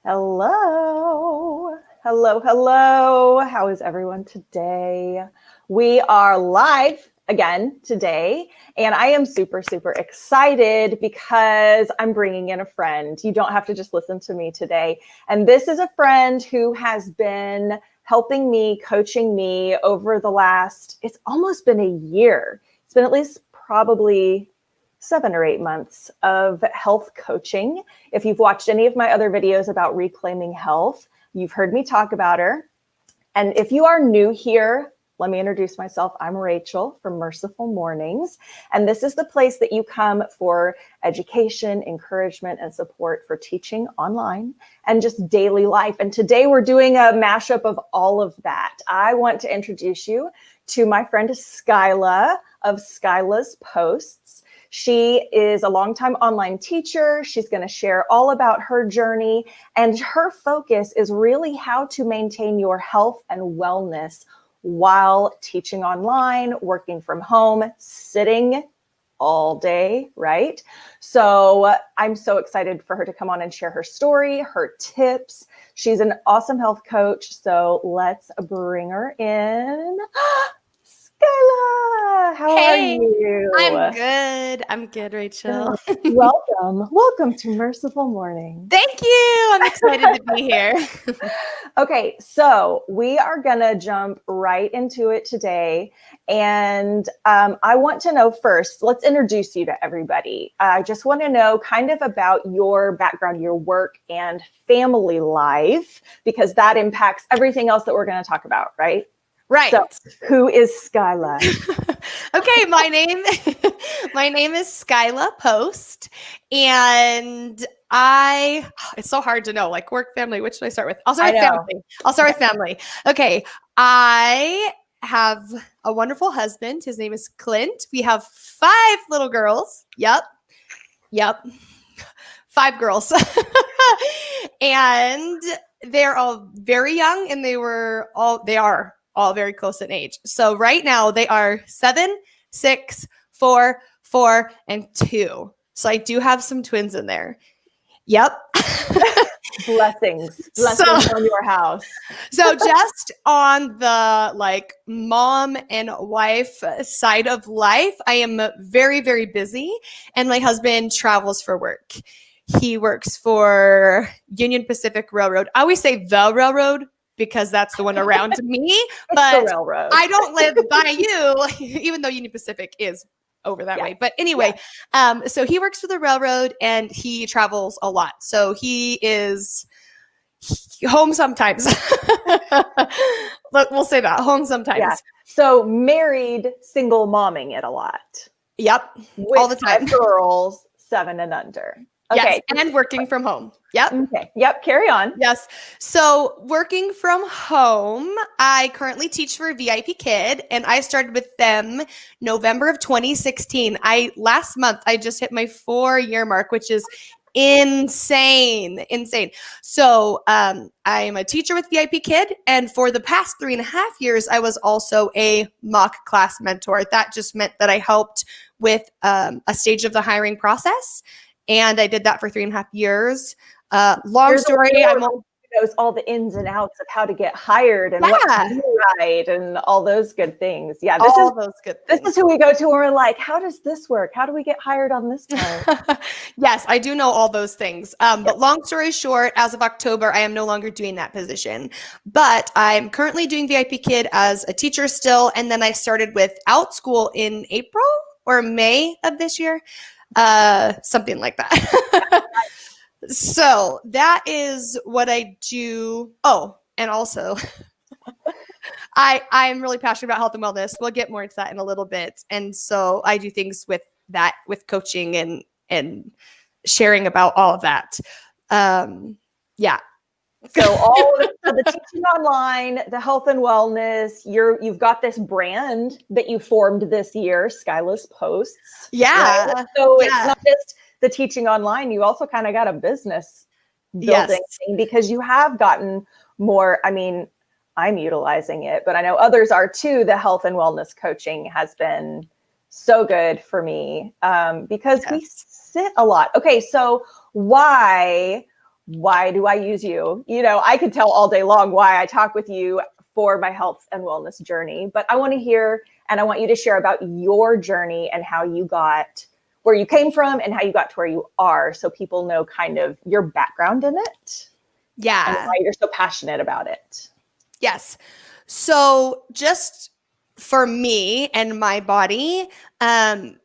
Hello. Hello, hello. How is everyone today? We are live again today, and I am super, super excited because I'm bringing in a friend. You don't have to just listen to me today. And this is a friend who has been helping me, coaching me over the last, it's almost been a year. It's been at least probably 7 or 8 months of health coaching. If you've watched any of my other videos about reclaiming health, you've heard me talk about her. And if you are new here, let me introduce myself. I'm Rachel from Merciful Mornings. And this is the place that you come for education, encouragement, and support for teaching online and just daily life. And today we're doing a mashup of all of that. I want to introduce you to my friend Skyla of Skyla's Posts. She is a longtime online teacher. She's going to share all about her journey, and her focus is really how to maintain your health and wellness while teaching online, working from home, sitting all day, right? So I'm so excited for her to come on and share her story, her tips. She's an awesome health coach. So let's bring her in. Skyla, how are you? I'm good, Rachel. Welcome to Merciful Morning. Thank you. I'm excited to be here. Okay, so we are gonna jump right into it today. And I want to know first, let's introduce you to everybody. I just want to know kind of about your background, your work and family life, because that impacts everything else that we're going to talk about, right? Right. So, who is Skyla? Okay, my name is Skyla Post, and it's so hard to know, like work, family, which should I start with? I'll start with family. Okay, I have a wonderful husband. His name is Clint. We have 5 little girls. Yep. 5 girls. And they're all very young, and they are all very close in age. So right now they are 7, 6, 4, 4, and 2. So I do have some twins in there. Yep. Blessings on your house. So just on the mom and wife side of life, I am very, very busy, and my husband travels for work. He works for Union Pacific Railroad. I always say the railroad because that's the one around me, but I don't live by you, even though Union Pacific is over that way. But anyway, so he works for the railroad and he travels a lot. So he is home sometimes. We'll say that, home sometimes. Yeah. So married, single momming it a lot. Yep. With all the time. 5 girls, 7 and under. Okay. Yes, and working from home. Yep. Okay. Yep. Carry on. Yes. So working from home, I currently teach for VIPKid, and I started with them November of 2016. Last month I just hit my 4-year mark, which is insane. So I am a teacher with VIPKid, and for the past 3.5 years, I was also a mock class mentor. That just meant that I helped with a stage of the hiring process. And I did that for 3.5 years. Long story. I knows all the ins and outs of how to get hired and what to do right and all those good things. Yeah, this is who we go to when we're like, how does this work? How do we get hired on this part? Yes, I do know all those things. But long story short, as of October, I am no longer doing that position. But I'm currently doing VIPKid as a teacher still. And then I started with Outschool in April or May of this year. Something like that. So that is what I do. Oh, and also I'm really passionate about health and wellness. We'll get more into that in a little bit. And so I do things with that, with coaching and sharing about all of that. Yeah. So all of the teaching online, the health and wellness, you've got this brand that you formed this year, Skyla's Posts. Yeah. Right? So it's not just the teaching online, you also kind of got a business building thing because you have gotten more. I mean, I'm utilizing it, but I know others are too. The health and wellness coaching has been so good for me because we sit a lot. Okay, so why why do I use you? You know, I could tell all day long why I talk with you for my health and wellness journey, but I want to hear, and I want you to share about your journey and how you got where you came from and how you got to where you are, so people know kind of your background in it. Yeah. And why you're so passionate about it. Yes. So just for me and my body, I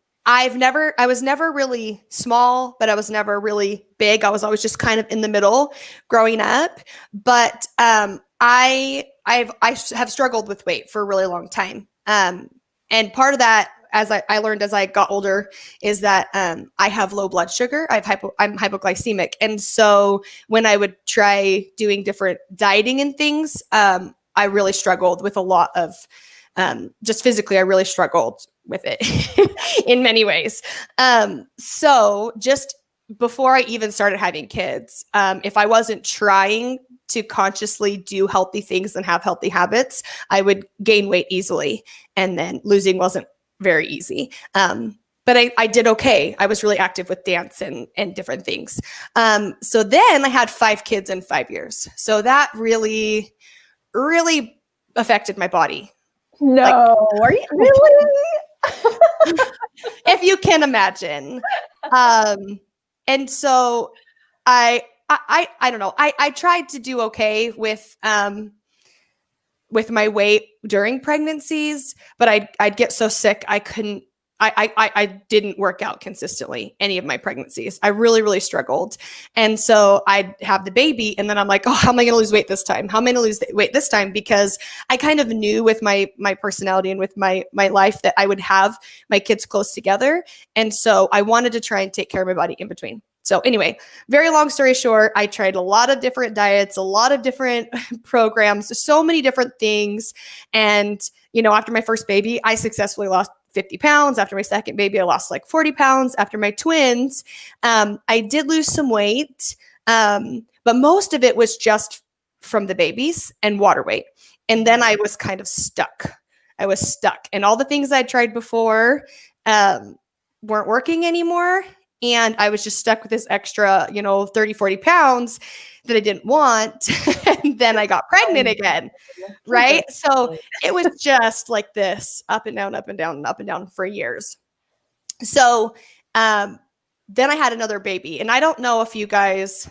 was never really small, but I was never really big. I was always just kind of in the middle growing up. But I have struggled with weight for a really long time. And part of that, as I learned as I got older, is that I have low blood sugar. I'm hypoglycemic. And so when I would try doing different dieting and things, I really struggled with a lot of, just physically, I really struggled with it in many ways. So just before I even started having kids, if I wasn't trying to consciously do healthy things and have healthy habits, I would gain weight easily. And then losing wasn't very easy. But I did okay. I was really active with dance and different things. So then I had 5 kids in 5 years. So that really, really affected my body. No, are you really? If you can imagine. And so I don't know. I tried to do okay with my weight during pregnancies, but I'd get so sick I didn't work out consistently any of my pregnancies. I really, really struggled. And so I'd have the baby and then I'm like, oh, how am I going to lose weight this time? How am I going to lose weight this time? Because I kind of knew with my personality and with my life that I would have my kids close together. And so I wanted to try and take care of my body in between. So anyway, very long story short, I tried a lot of different diets, a lot of different programs, so many different things. And, you know, after my first baby, I successfully lost 50 pounds. After my second baby, I lost like 40 pounds. After my twins, I did lose some weight, but most of it was just from the babies and water weight. And then I was kind of stuck. And all the things I tried before weren't working anymore. And I was just stuck with this extra, 30, 40 pounds that I didn't want. And then I got pregnant again. Right. So it was just like this up and down, up and down, and up and down for years. So then I had another baby. And I don't know if you guys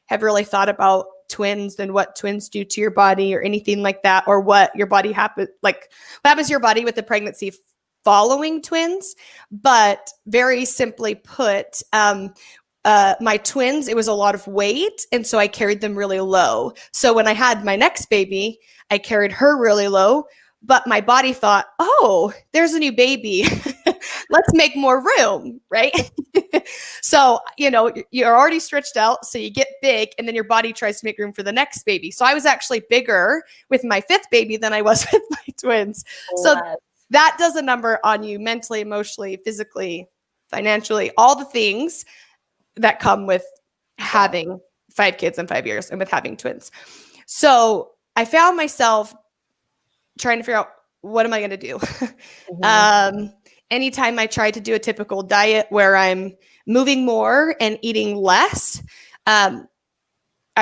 have really thought about twins and what twins do to your body or anything like that, or what your body what happens to your body with the pregnancy following twins. But very simply put, my twins, it was a lot of weight. And so I carried them really low. So when I had my next baby, I carried her really low, but my body thought, oh, there's a new baby. Let's make more room, right? So, you're already stretched out. So you get big and then your body tries to make room for the next baby. So I was actually bigger with my 5th baby than I was with my twins. So that does a number on you mentally, emotionally, physically, financially, all the things that come with having 5 kids in 5 years and with having twins. So I found myself trying to figure out, what am I going to do? Mm-hmm. Anytime I tried to do a typical diet where I'm moving more and eating less, I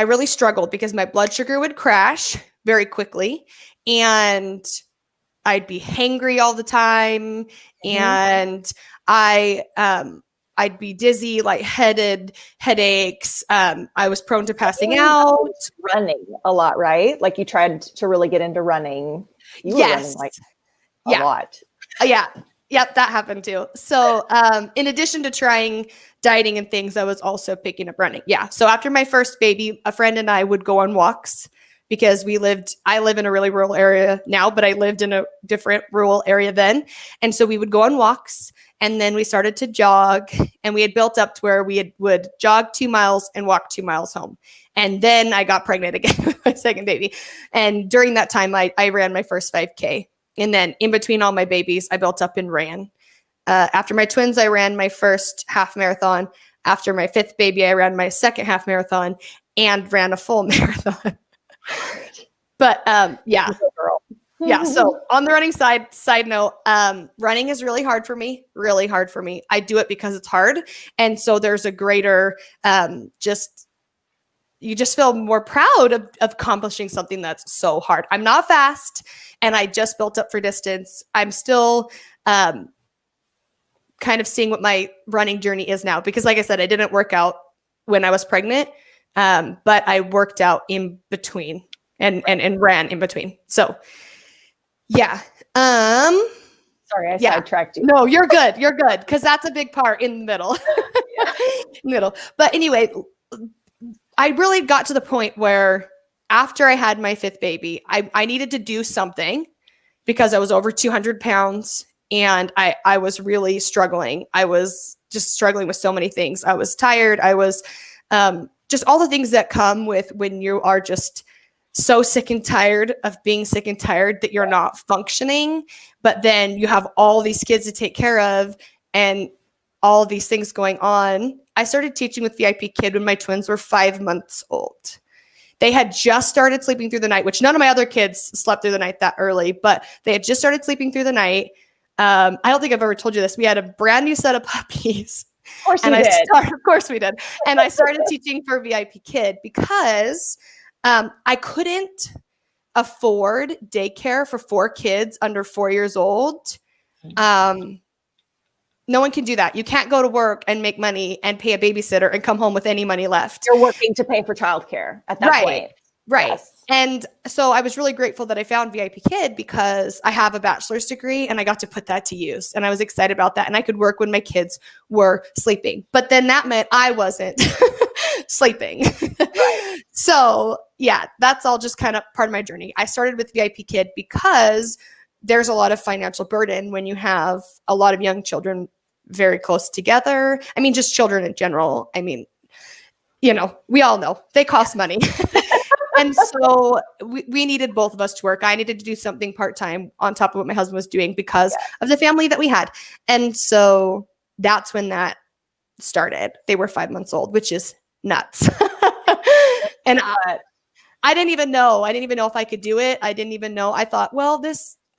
really struggled because my blood sugar would crash very quickly and I'd be hangry all the time. Mm-hmm. And I'd be dizzy, lightheaded, headaches. I was prone to passing out. Running a lot, right? Like you tried to really get into running. You were running like a lot. Yeah. Yep, that happened too. So in addition to trying dieting and things, I was also picking up running. Yeah. So after my first baby, a friend and I would go on walks because I live in a really rural area now, but I lived in a different rural area then. And so we would go on walks and then we started to jog and we had built up to where would jog 2 miles and walk 2 miles home. And then I got pregnant again with my second baby. And during that time, I ran my first 5K. And then in between all my babies, I built up and ran. After my twins, I ran my first half marathon. After my 5th baby, I ran my second half marathon and ran a full marathon. But yeah. Yeah. So on the running side note, running is really hard for me. I do it because it's hard. And so there's a greater, just you just feel more proud of accomplishing something that's so hard. I'm not fast, and I just built up for distance. I'm still kind of seeing what my running journey is now, because like I said, I didn't work out when I was pregnant, but I worked out in between and ran in between. So yeah. Sorry, I sidetracked you. No, you're good. You're good. Because that's a big part in the middle. Middle. But anyway, I really got to the point where after I had my 5th baby, I needed to do something because I was over 200 pounds and I was really struggling. I was just struggling with so many things. I was tired. I was just all the things that come with when you are just so sick and tired of being sick and tired that you're not functioning, but then you have all these kids to take care of and all these things going on. I started teaching with VIPKid when my twins were 5 months old. They had just started sleeping through the night, which none of my other kids slept through the night that early, but they had just started sleeping through the night. I don't think I've ever told you this. We had a brand new set of puppies. Of course we did. Of course we did. And I started teaching for VIPKid because I couldn't afford daycare for 4 kids under 4 years old. No one can do that. You can't go to work and make money and pay a babysitter and come home with any money left. You're working to pay for childcare at that point. Right. Yes. And so I was really grateful that I found VIPKid because I have a bachelor's degree and I got to put that to use. And I was excited about that. And I could work when my kids were sleeping. But then that meant I wasn't sleeping. Right. So yeah, that's all just kind of part of my journey. I started with VIPKid because there's a lot of financial burden when you have a lot of young children very close together. I mean, just children in general. I mean, you know, we all know they cost money. And so we needed both of us to work. I needed to do something part-time on top of what my husband was doing because of the family that we had. And so that's when that started. They were 5 months old, which is nuts. And I didn't even know. I didn't even know if I could do it. I didn't even know. I thought, well,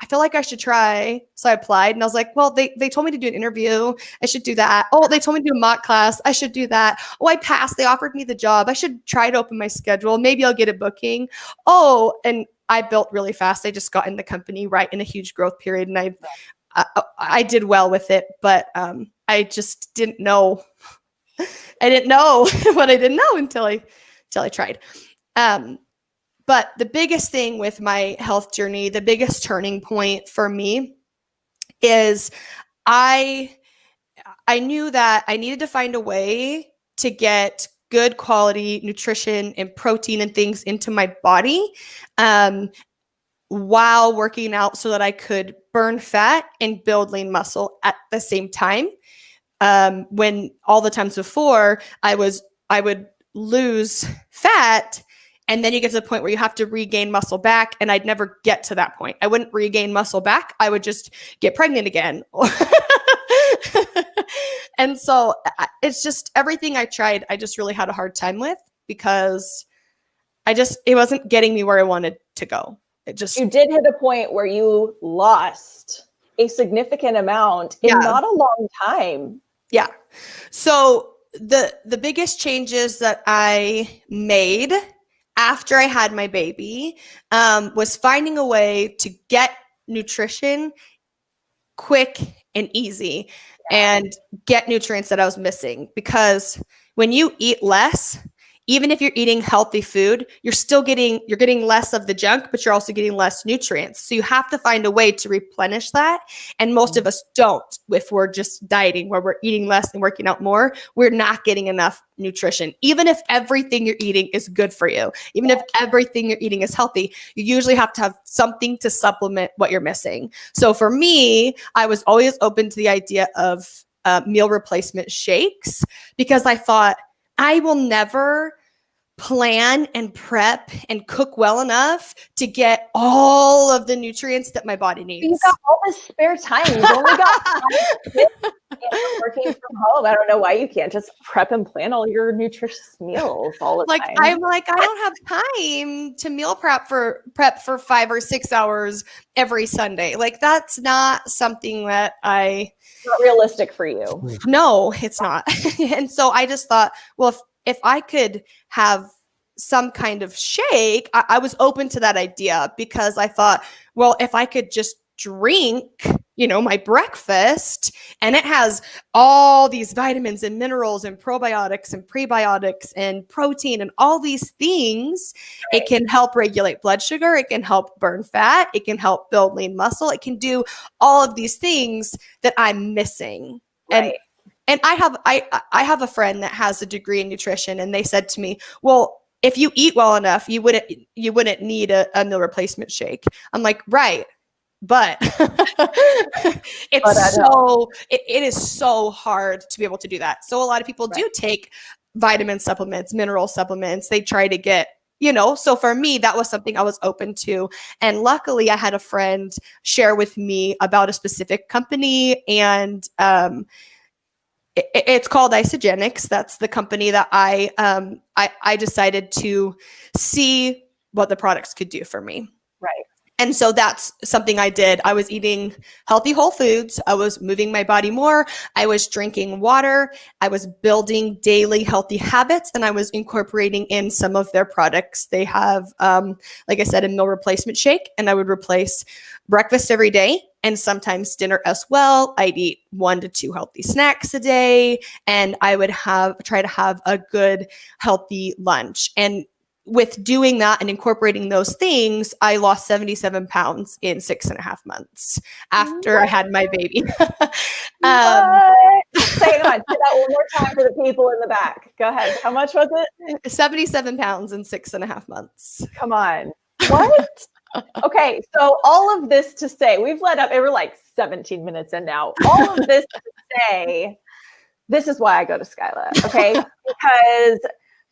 I feel like I should try. So I applied and I was like, well, they told me to do an interview. I should do that. Oh, they told me to do a mock class. I should do that. Oh, I passed. They offered me the job. I should try to open my schedule. Maybe I'll get a booking. Oh, and I built really fast. I just got in the company right in a huge growth period. And I did well with it, but I just didn't know. I didn't know what I didn't know until I tried. But the biggest thing with my health journey, the biggest turning point for me is I knew that I needed to find a way to get good quality nutrition and protein and things into my body while working out so that I could burn fat and build lean muscle at the same time. When all the times before I would lose fat, and then you get to the point where you have to regain muscle back. And I'd never get to that point. I wouldn't regain muscle back. I would just get pregnant again. And so it's just everything I tried, I just really had a hard time with because it wasn't getting me where I wanted to go. You did hit a point where you lost a significant amount in not a long time. Yeah. So the biggest changes that I made after I had my baby was finding a way to get nutrition quick and easy and get nutrients that I was missing. Because when you eat less, even if you're eating healthy food, you're getting less of the junk, but you're also getting less nutrients. So you have to find a way to replenish that. And most of us don't. If we're just dieting, where we're eating less and working out more, we're not getting enough nutrition. Even if everything you're eating is good for you, even if everything you're eating is healthy, you usually have to have something to supplement what you're missing. So for me, I was always open to the idea of meal replacement shakes because I thought, I will never plan and prep and cook well enough to get all of the nutrients that my body needs. You've got all this spare time. You've only got 5 kids working from home. I don't know why you can't just prep and plan all your nutritious meals all the time. I'm like, I don't have time to meal prep for 5 or 6 hours every Sunday. Like that's not something that it's not realistic for you. No, it's not. And so I just thought, well, if I could have some kind of shake, I was open to that idea because I thought, well, if I could just drink, my breakfast, and it has all these vitamins and minerals and probiotics and prebiotics and protein and all these things, it can help regulate blood sugar. It can help burn fat. It can help build lean muscle. It can do all of these things that I'm missing. Right. And I have a friend that has a degree in nutrition, and they said to me, well, if you eat well enough, you wouldn't need a meal replacement shake. I'm like, right. But it is so hard to be able to do that. So a lot of people do take vitamin supplements, mineral supplements. They try to get, so for me, that was something I was open to. And luckily I had a friend share with me about a specific company, and it's called Isogenics. That's the company that I decided to see what the products could do for me. Right. And so that's something I did. I was eating healthy whole foods. I was moving my body more. I was drinking water. I was building daily healthy habits, and I was incorporating in some of their products. They have, like I said, a meal replacement shake, and I would replace breakfast every day and sometimes dinner as well. I'd eat 1 to 2 healthy snacks a day, and I would try to have a good, healthy lunch. And with doing that and incorporating those things, I lost 77 pounds in 6.5 months after I had my baby. Say that one more time for the people in the back. Go ahead. How much was it? 77 pounds in 6.5 months. Come on. What? Okay. So all of this to say, we've led up, we're like 17 minutes in now. All of this to say, this is why I go to Skyla. Okay.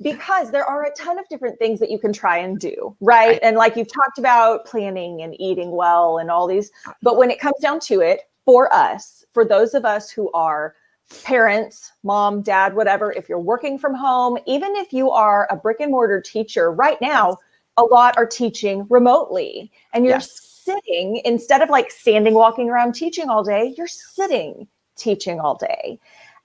Because there are a ton of different things that you can try and do, right? And like you've talked about planning and eating well and all these, but when it comes down to it, for those of us who are parents, mom, dad, whatever, if you're working from home, even if you are a brick and mortar teacher right now, a lot are teaching remotely, and you're sitting, instead of like standing, walking around teaching all day, you're sitting teaching all day.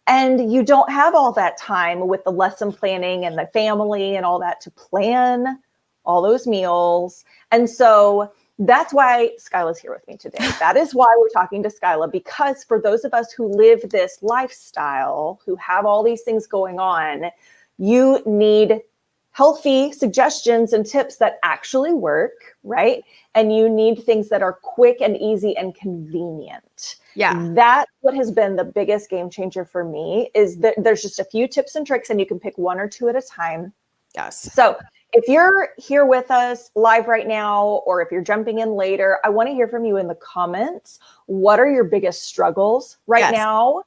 And you don't have all that time with the lesson planning and the family and all that to plan all those meals. And so that's why Skyla's here with me today. That is why we're talking to Skyla, because for those of us who live this lifestyle, who have all these things going on, you need healthy suggestions and tips that actually work, right? And you need things that are quick and easy and convenient. Yeah. That's what has been the biggest game changer for me, is that there's just a few tips and tricks, and you can pick 1 or 2 at a time. Yes. So if you're here with us live right now, or if you're jumping in later, I want to hear from you in the comments. What are your biggest struggles right now?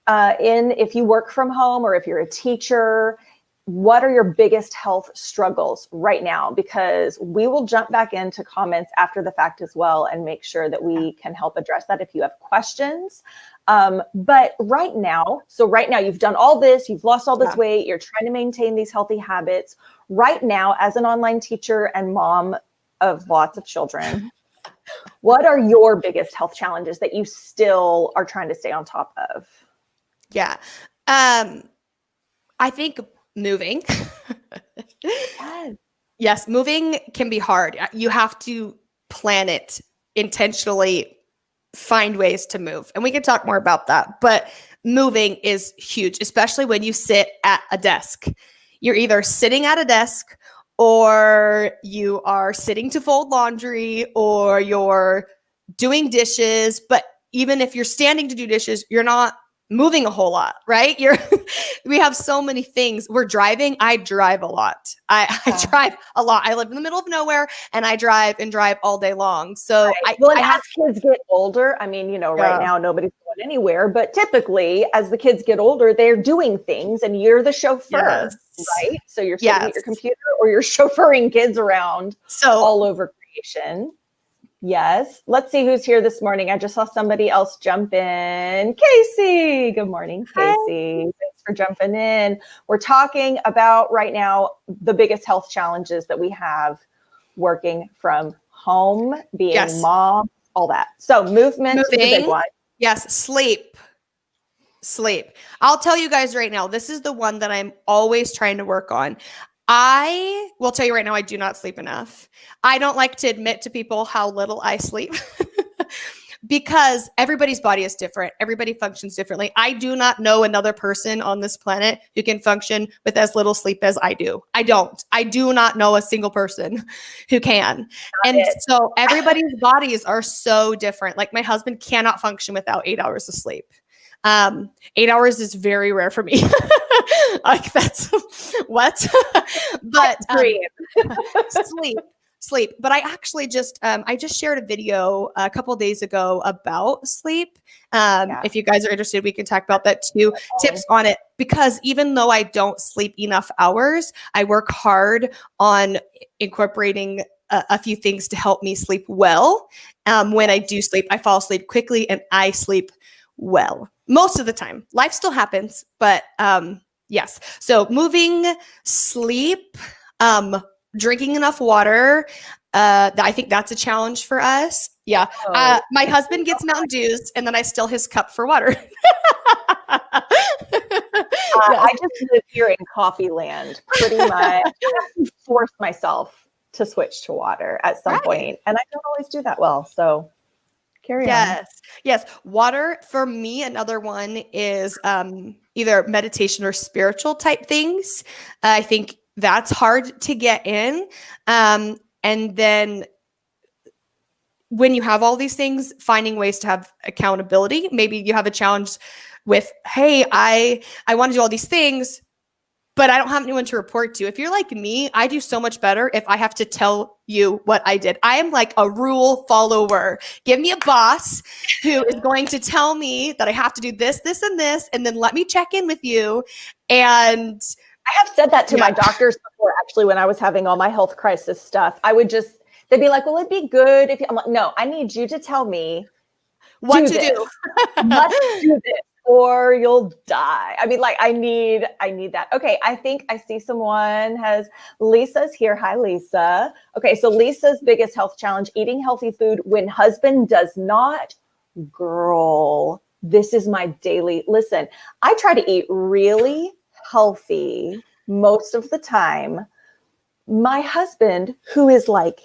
If you work from home, or if you're a teacher, what are your biggest health struggles right now? Because we will jump back into comments after the fact as well and make sure that we can help address that if you have questions. But right now you've done all this, you've lost all this weight, you're trying to maintain these healthy habits. Right now, as an online teacher and mom of lots of children, what are your biggest health challenges that you still are trying to stay on top of? Yeah. I think moving. Yes, moving can be hard. You have to plan it intentionally, find ways to move. And we can talk more about that. But moving is huge, especially when you sit at a desk. You're either sitting at a desk, or you are sitting to fold laundry, or you're doing dishes. But even if you're standing to do dishes, you're not moving a whole lot, right? We have so many things. We're driving. I drive a lot. I drive a lot. I live in the middle of nowhere, and I drive all day long. So as kids get older, I mean, right now nobody's going anywhere, but typically as the kids get older, they're doing things, and you're the chauffeur, right? So you're sitting at your computer, or you're chauffeuring kids around all over creation. Yes. Let's see who's here this morning. I just saw somebody else jump in. Casey. Good morning, Casey. Hi. Thanks for jumping in. We're talking about right now the biggest health challenges that we have working from home, being mom, all that. So movement is a big one. Yes. Sleep. I'll tell you guys right now, this is the one that I'm always trying to work on. I will tell you right now, I do not sleep enough. I don't like to admit to people how little I sleep because everybody's body is different. Everybody functions differently. I do not know another person on this planet who can function with as little sleep as I do. I don't. I do not know a single person who can. And so everybody's bodies are so different. Like my husband cannot function without 8 hours of sleep. 8 hours is very rare for me. Like that's what, but sleep. But I actually I just shared a video a couple of days ago about sleep. If you guys are interested, we can talk about that too. Tips on it, because even though I don't sleep enough hours, I work hard on incorporating a few things to help me sleep well. When I do sleep, I fall asleep quickly and I sleep well most of the time. Life still happens, but yes. So moving, sleep, drinking enough water. I think that's a challenge for us. Yeah. My husband gets Mountain Dews and then I still his cup for water. I just live here in coffee land, pretty much. I have to force myself to switch to water at some point, and I don't always do that well. So carry on. Yes. Water for me. Another one is either meditation or spiritual type things. I think that's hard to get in. And then when you have all these things, finding ways to have accountability. Maybe you have a challenge with, hey, I want to do all these things, but I don't have anyone to report to. If you're like me, I do so much better if I have to tell you what I did. I am like a rule follower. Give me a boss who is going to tell me that I have to do this, this, and this, and then let me check in with you. And I have said that to my doctors before, actually, when I was having all my health crisis stuff. They'd be like, well, it'd be good if you, I'm like, no, I need you to tell me what to do. Must do this or you'll die. I mean, like, I need that. Okay. I think I see someone Lisa's here. Hi, Lisa. Okay. So Lisa's biggest health challenge, eating healthy food when husband does not. Girl, this is my daily, listen, I try to eat really healthy most of the time. My husband, who is like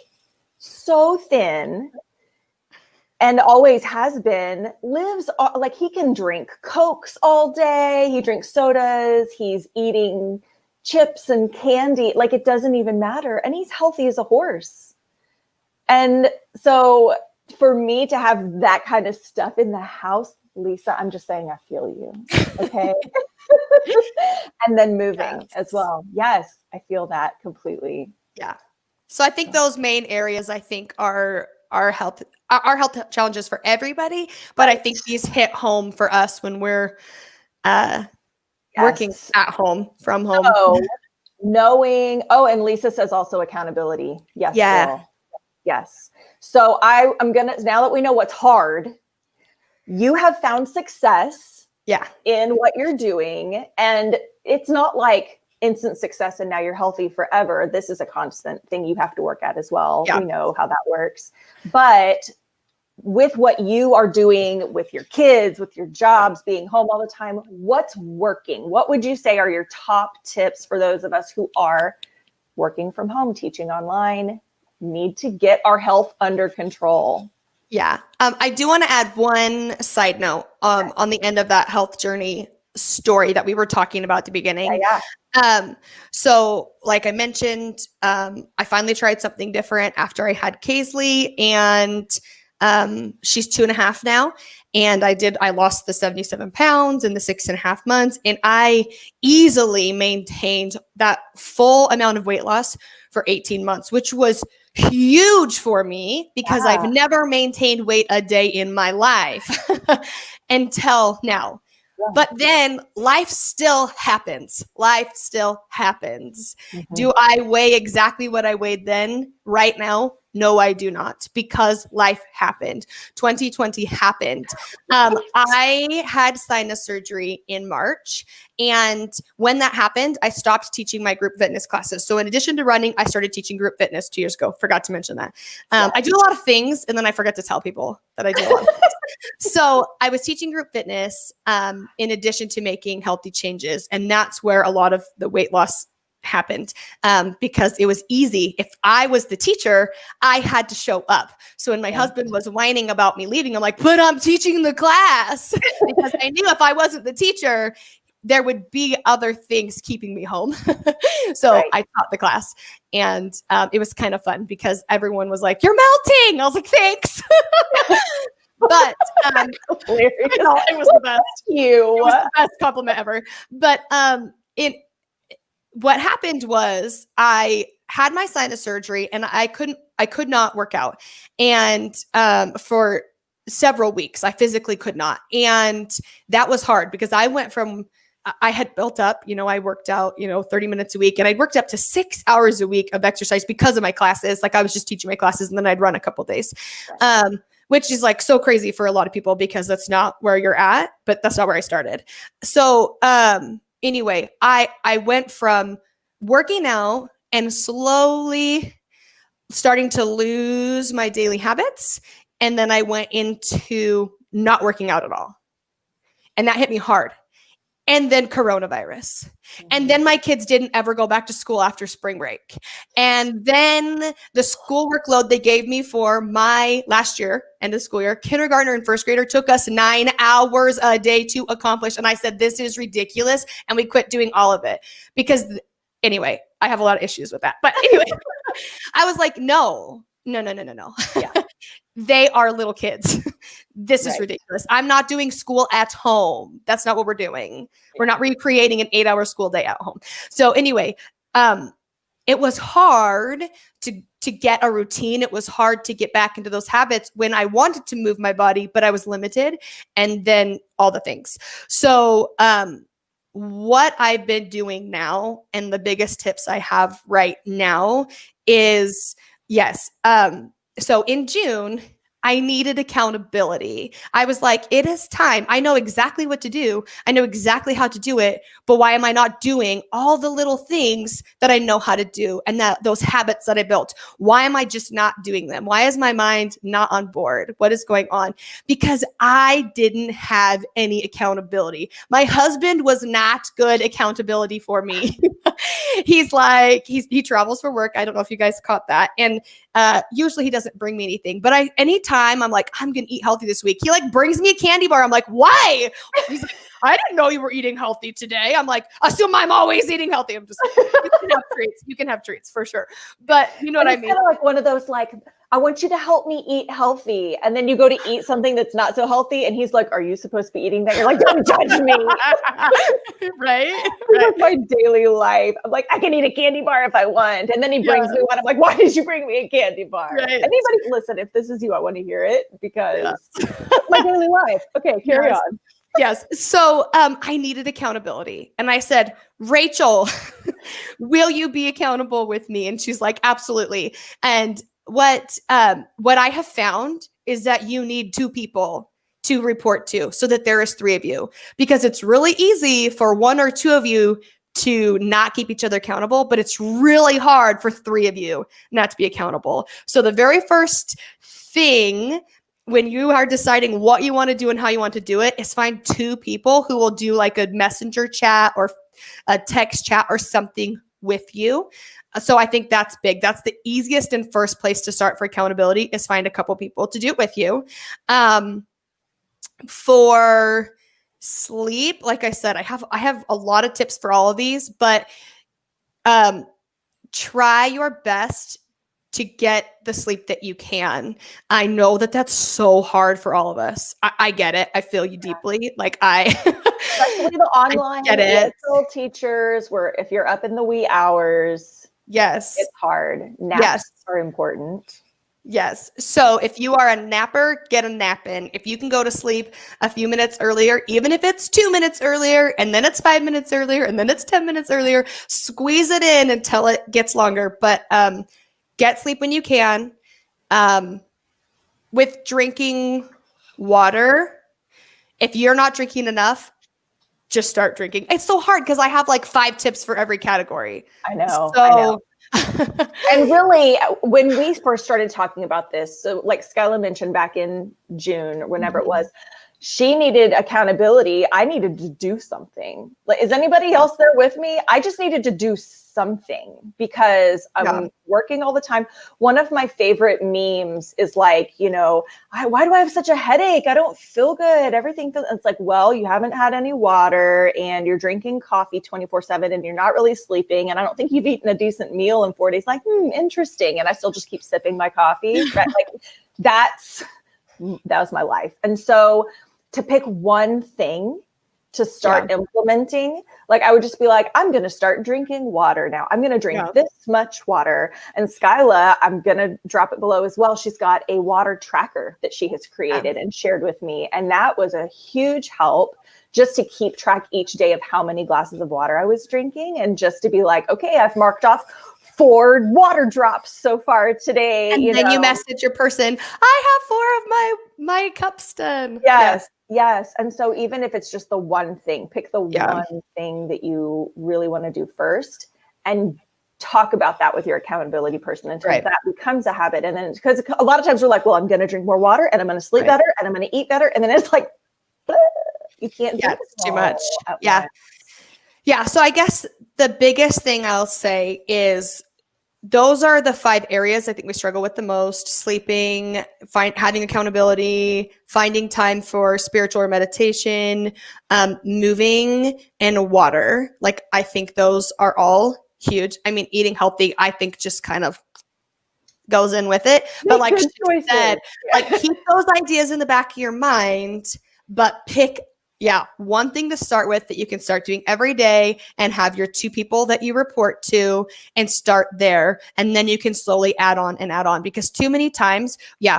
so thin and always has been, lives like he can drink Cokes all day. He drinks sodas. He's eating chips and candy. Like it doesn't even matter. And he's healthy as a horse. And so for me to have that kind of stuff in the house, Lisa, I'm just saying, I feel you. Okay. And then moving as well. Yes. I feel that completely. Yeah. So I think those main areas I think are health challenges for everybody, but I think these hit home for us when we're working at home from home. And Lisa says also accountability. Yes. Yeah. Girl. Yes. So I'm gonna, now that we know what's hard, you have found success in what you're doing, and it's not like instant success and now you're healthy forever. This is a constant thing you have to work at as well. We know how that works. But with what you are doing with your kids, with your jobs, being home all the time, what's working? What would you say are your top tips for those of us who are working from home, teaching online, need to get our health under control? Yeah. I do want to add one side note on the end of that health journey story that we were talking about at the beginning. So like I mentioned, I finally tried something different after I had Kaisley, and she's 2.5 now. And I lost the 77 pounds in the 6.5 months. And I easily maintained that full amount of weight loss for 18 months, which was huge for me because I've never maintained weight a day in my life until now. But then life still happens. Mm-hmm. Do I weigh exactly what I weighed then right now? No, I do not, because life happened. 2020 happened. I had sinus surgery in March. And when that happened, I stopped teaching my group fitness classes. So in addition to running, I started teaching group fitness 2 years ago. Forgot to mention that. I do a lot of things, and then I forget to tell people that I do a lot of things. So I was teaching group fitness in addition to making healthy changes. And that's where a lot of the weight loss happened because it was easy. If I was the teacher, I had to show up. So when my husband was whining about me leaving, I'm like, but I'm teaching the class, because I knew if I wasn't the teacher, there would be other things keeping me home. So I taught the class, and it was kind of fun because everyone was like, you're melting. I was like, thanks. But it was the best. It was the best compliment ever. But what happened was I had my sinus surgery, and I could not work out. And for several weeks, I physically could not. And that was hard because I went from, I had built up, I worked out, 30 minutes a week, and I worked up to 6 hours a week of exercise because of my classes. Like I was just teaching my classes, and then I'd run a couple days, which is like so crazy for a lot of people because that's not where you're at, but that's not where I started. So anyway, I went from working out and slowly starting to lose my daily habits. And then I went into not working out at all. And that hit me hard. And then coronavirus. And then my kids didn't ever go back to school after spring break. And then the school workload they gave me for my last year, end of school year, kindergartner and first grader, took us 9 hours a day to accomplish. And I said, this is ridiculous. And we quit doing all of it because anyway, I have a lot of issues with that. But anyway, I was like, no. Yeah. They are little kids. This is ridiculous. I'm not doing school at home. That's not what we're doing. We're not recreating an 8-hour school day at home. So anyway, it was hard to get a routine. It was hard to get back into those habits when I wanted to move my body, but I was limited. And then all the things. So what I've been doing now, and the biggest tips I have right now is, so in June, I needed accountability. I was like, it is time. I know exactly what to do. I know exactly how to do it, but why am I not doing all the little things that I know how to do and those habits that I built? Why am I just not doing them? Why is my mind not on board? What is going on? Because I didn't have any accountability. My husband was not good accountability for me. He's like, he travels for work. I don't know if you guys caught that. And usually he doesn't bring me anything, but anytime I'm like, I'm going to eat healthy this week, he like brings me a candy bar. I'm like, why? He's like, I didn't know you were eating healthy today. I'm like, assume I'm always eating healthy. I'm just, you can have treats. You can have treats for sure. But you know what I mean? Kind of like one of those, like, I want you to help me eat healthy. And then you go to eat something that's not so healthy. And he's like, are you supposed to be eating that? You're like, don't judge me. Right? Like my daily life. I'm like, I can eat a candy bar if I want. And then he brings me one. I'm like, why did you bring me a candy bar? Right. Anybody, listen, if this is you, I want to hear it because my daily life. Okay, carry on. Yes. So I needed accountability. And I said, Rachel, will you be accountable with me? And she's like, absolutely. And what I have found is that you need 2 people to report to so that there is 3 of you, because it's really easy for 1 or 2 of you to not keep each other accountable, but it's really hard for 3 of you not to be accountable. So the very first thing when you are deciding what you want to do and how you want to do it is find 2 people who will do like a messenger chat or a text chat or something with you. So I think that's big. That's the easiest and first place to start for accountability is find a couple people to do it with you. For sleep, like I said, I have a lot of tips for all of these, but try your best to get the sleep that you can. I know that that's so hard for all of us. I get it. I feel you deeply. Like especially the online teachers, where if you're up in the wee hours, yes, it's hard. Naps are important. Yes. So if you are a napper, get a nap in. If you can go to sleep a few minutes earlier, even if it's 2 minutes earlier, and then it's 5 minutes earlier, and then it's 10 minutes earlier, squeeze it in until it gets longer. But get sleep when you can. With drinking water, if you're not drinking enough, just start drinking. It's so hard because I have like 5 tips for every category. I know. And really, when we first started talking about this, so like Skyla mentioned back in June or whenever it was, she needed accountability. I needed to do something. Like, is anybody else there with me? I just needed to do something because I'm working all the time. One of my favorite memes is like, you know, why do I have such a headache? I don't feel good. Everything feels, it's like, well, you haven't had any water and you're drinking coffee 24/7 and you're not really sleeping. And I don't think you've eaten a decent meal in 4 days. Like, interesting. And I still just keep sipping my coffee. Right? Like that was my life. And so to pick one thing to start implementing, like I would just be like, I'm going to start drinking water now. I'm going to drink this much water. And Skyla, I'm going to drop it below as well. She's got a water tracker that she has created and shared with me. And that was a huge help just to keep track each day of how many glasses of water I was drinking. And just to be like, okay, I've marked off 4 water drops so far today. And then you message your person, I have 4 of my cups done. Yes. And so even if it's just the one thing, pick the one thing that you really want to do first and talk about that with your accountability person until that becomes a habit. And then, because a lot of times we're like, well, I'm going to drink more water and I'm going to sleep better and I'm going to eat better. And then it's like, you can't do it's too much. Yeah. So I guess the biggest thing I'll say is those are the 5 areas I think we struggle with the most: sleeping, having accountability, finding time for spiritual or meditation, moving, and water. Like, I think those are all huge. I mean, eating healthy, I think just kind of goes in with it. But like she said, like keep those ideas in the back of your mind, but pick one thing to start with that you can start doing every day and have your 2 people that you report to and start there. And then you can slowly add on, because too many times,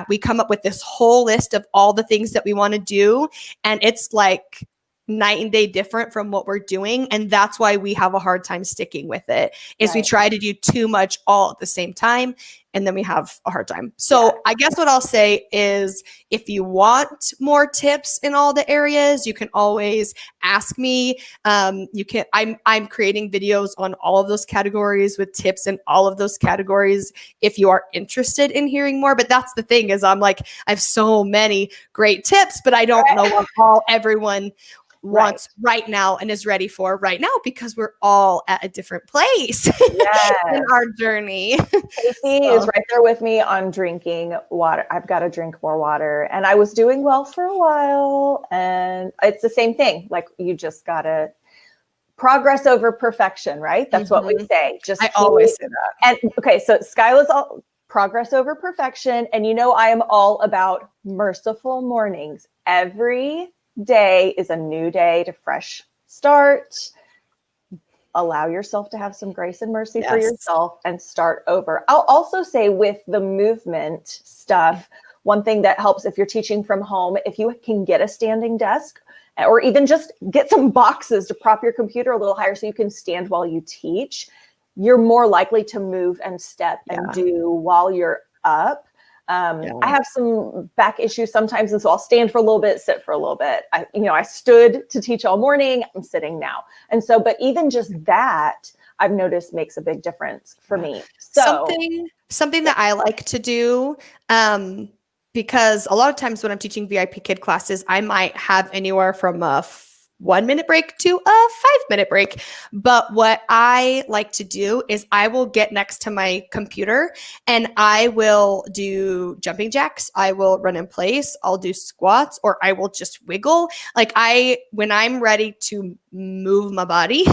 we come up with this whole list of all the things that we want to do. And it's like night and day different from what we're doing. And that's why we have a hard time sticking with it, is we try to do too much all at the same time. And then we have a hard time. So I guess what I'll say is, if you want more tips in all the areas, you can always ask me. I'm creating videos on all of those categories with tips in all of those categories if you are interested in hearing more. But that's the thing, is I'm like, I have so many great tips, but I don't know what everyone wants right now and is ready for right now, because we're all at a different place in our journey. Casey is right there with me on drinking water. I've got to drink more water. And I was doing well for a while. And it's the same thing. Like, you just got to progress over perfection, right? That's what we say. I always say that. And okay, so Skyla's all progress over perfection. And I am all about merciful mornings. Every day is a new day to fresh start. Allow yourself to have some grace and mercy for yourself and start over. I'll also say, with the movement stuff, one thing that helps if you're teaching from home, if you can get a standing desk, or even just get some boxes to prop your computer a little higher so you can stand while you teach, you're more likely to move and step and do while you're up. I have some back issues sometimes, and so I'll stand for a little bit, sit for a little bit. I stood to teach all morning. I'm sitting now. And so, but even just that, I've noticed makes a big difference for me. So something that I like to do, because a lot of times when I'm teaching VIPKid classes, I might have anywhere from a 1-minute break to a 5-minute break. But what I like to do is I will get next to my computer and I will do jumping jacks. I will run in place. I'll do squats, or I will just wiggle. Like, when I'm ready to move my body,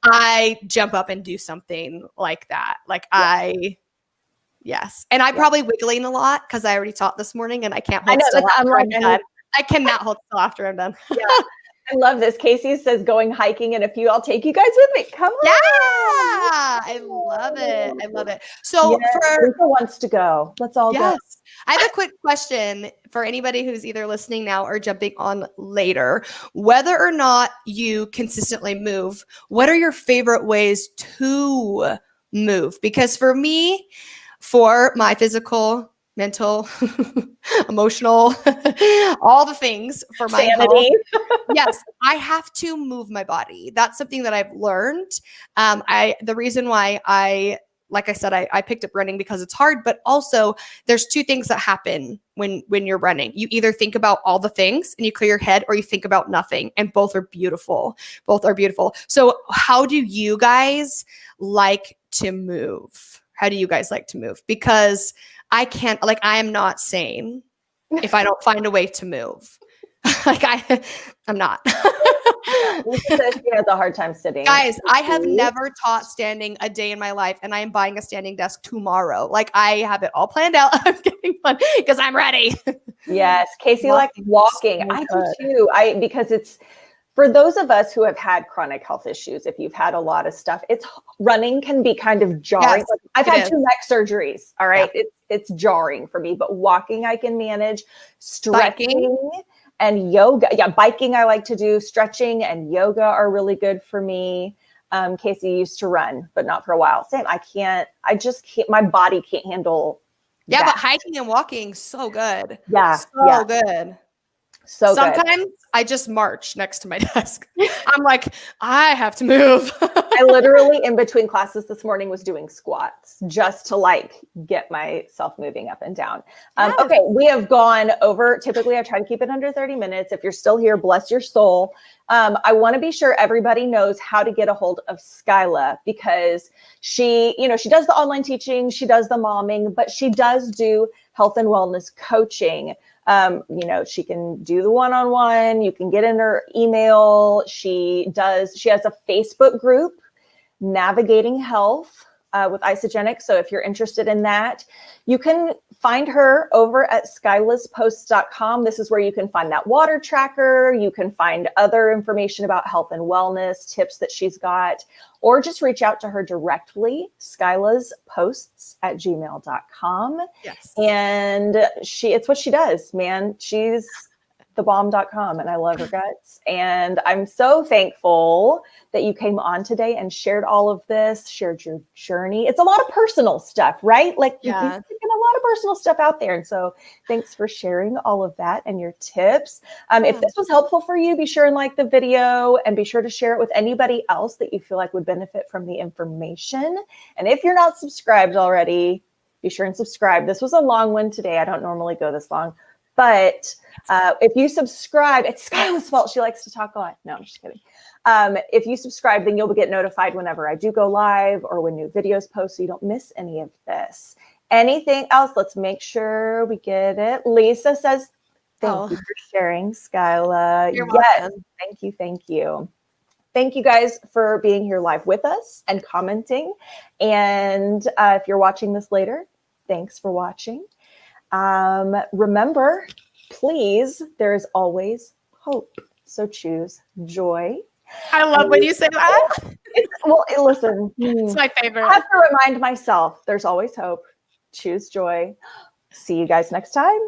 I jump up and do something like that. Like and I'm probably wiggling a lot because I already taught this morning and I can't hold still after I'm done. I cannot hold still after I'm done. I love this. Casey says going hiking, and I'll take you guys with me. Come on. Yeah, I love it. So for who wants to go, let's all go. I have a quick question for anybody who's either listening now or jumping on later. Whether or not you consistently move, what are your favorite ways to move? Because for me, for my physical, mental, emotional, all the things for my sanity. Yes, I have to move my body. That's something that I've learned. The reason why I like I said, I picked up running because it's hard, but also there's two things that happen when you're running. You either think about all the things and you clear your head, or you think about nothing, and both are beautiful. Both are beautiful. So how do you guys like to move? How do you guys like to move? Because I can't, like, I am not sane if I don't find a way to move. Like I'm not. Lisa says she has a hard time sitting. Guys, I have never taught standing a day in my life, and I am buying a standing desk tomorrow. Like, I have it all planned out. I'm getting one because I'm ready. Yes, Casey likes walking. I do too. Because it's for those of us who have had chronic health issues. If you've had a lot of stuff, running can be kind of jarring. Yes, I've had 2 neck surgeries. All right, it's jarring for me, but walking I can manage. Stretching and yoga. Yeah, biking I like to do. Stretching and yoga are really good for me. Casey used to run, but not for a while. Same. I just can't, my body can't handle that. But hiking and walking, so good. Yeah. So good. So sometimes I just march next to my desk. I'm like, I have to move. I literally in between classes this morning was doing squats just to like get myself moving up and down. Yes. Okay, we have gone over. Typically, I try to keep it under 30 minutes. If you're still here, bless your soul. I want to be sure everybody knows how to get a hold of Skyla, because she does the online teaching, she does the momming, but she does do health and wellness coaching. She can do the one-on-one, you can get in her email. She has a Facebook group, Navigating Health with Isogenic. So if you're interested in that, you can find her over at skylaspost.com. This is where you can find that water tracker. You can find other information about health and wellness, tips that she's got, or just reach out to her directly, skylasposts@gmail.com. Yes. And it's what she does, man. She's thebomb.com, and I love her guts. And I'm so thankful that you came on today and shared all of this, shared your journey. It's a lot of personal stuff, right? Like you're taking a lot of personal stuff out there. And so thanks for sharing all of that and your tips. If this was helpful for you, be sure and like the video, and be sure to share it with anybody else that you feel like would benefit from the information. And if you're not subscribed already, be sure and subscribe. This was a long one today. I don't normally go this long. But if you subscribe, it's Skyla's fault. She likes to talk a lot. No, I'm just kidding. If you subscribe, then you'll get notified whenever I do go live or when new videos post, so you don't miss any of this. Anything else? Let's make sure we get it. Lisa says, thank you for sharing, Skyla. You're welcome. Thank you. Thank you. Thank you guys for being here live with us and commenting. And if you're watching this later, thanks for watching. Remember, please, there is always hope. So choose joy. I love when you say that. Listen, it's my favorite. I have to remind myself there's always hope. Choose joy. See you guys next time.